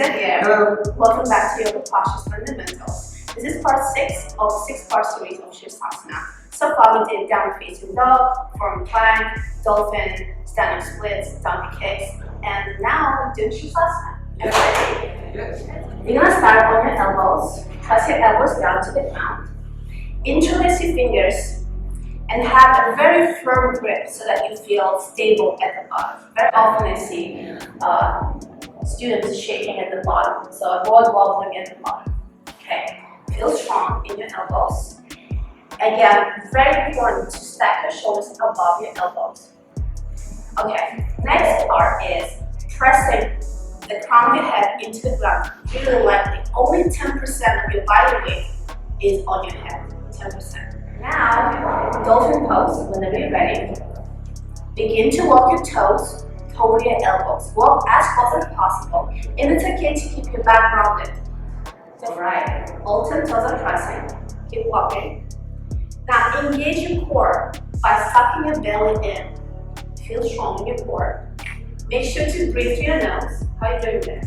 here. Hello. Welcome back to Yoga Postures Fundamentals. This is part 6 of 6-part series of Sirsasana. So far we did down facing dog, forward plank, dolphin, standing splits, donkey kicks, and now we're doing Sirsasana. Are you ready? Yes. You're going to start on your elbows. Press your elbows down to the ground. Interlace your fingers and have a very firm grip so that you feel stable at the bottom. Very often I see students shaking at the bottom, so avoid wobbling at the bottom. Okay, feel strong in your elbows. Again, very important to stack your shoulders above your elbows. Okay, next part is pressing the crown of your head into the ground really lightly. Only 10% of your body weight is on your head. 10%. Now, dolphin pose. Whenever you're ready, begin to walk your toes toward your elbows. Walk as close as possible. And it's okay to keep your back rounded. Alright, all 10 toes are pressing. Keep walking. Now, engage your core by sucking your belly in. Feel strong in your core. Make sure to breathe through your nose. How are you doing there?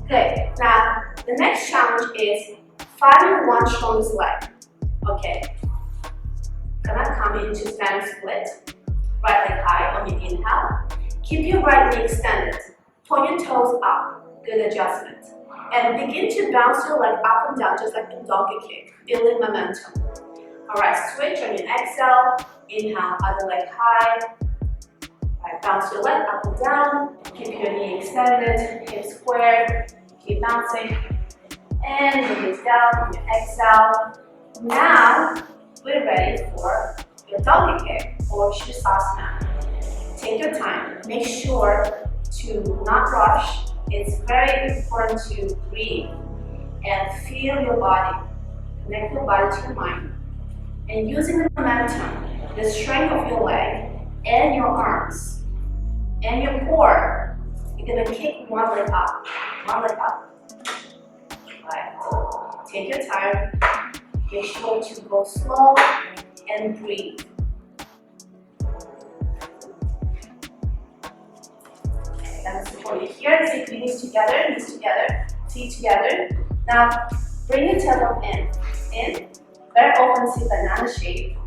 Good. Now, the next challenge is finding one strongest leg. Okay. Gonna come into standing split. Right leg high on your inhale. Keep your right knee extended. Point your toes up. Good adjustment. And begin to bounce your leg up and down just like a donkey kick, building momentum. Alright, switch on your exhale. Inhale, other leg high. Alright, bounce your leg up and down. Keep your knee extended, hips squared. Keep bouncing. And release down on your exhale. Now, we're ready for your donkey kick or Sirsasana. Take your time. Make sure to not rush. It's very important to breathe and feel your body. Connect your body to your mind. And using the momentum, the strength of your leg and your arms and your core, you're going to kick one leg up. One leg up. Right. Take your time. Make sure to go slow and breathe. Okay, then support you here. Take your knees together, feet together. Now, bring your tailbone in. Very often see banana shape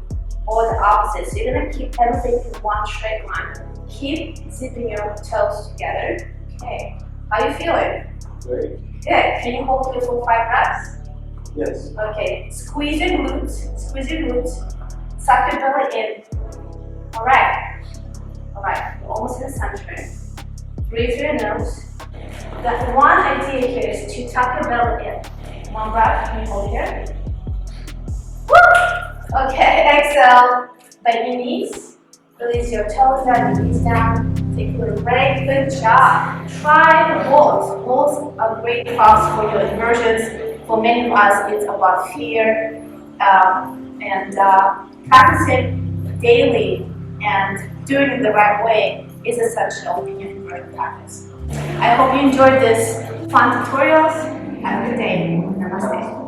or the opposite. So you're gonna keep everything in one straight line. Keep zipping your toes together. Okay, how are you feeling? Great. Good. Can you hold here for 5 reps? Yes. Okay, squeeze your glutes, suck your belly in. Alright, we're almost in the center. Breathe through your nose. The one idea here is to tuck your belly in. One breath, can you hold here? Woo! Okay, exhale, bend your knees. Release your toes down, your knees down. Take a little break, good job. Try rolls. Rolls are great props for your inversions. For many of us, it's about fear and practicing daily and doing it the right way is essential in your inversion practice. I hope you enjoyed this fun tutorials. Have a good day. Namaste.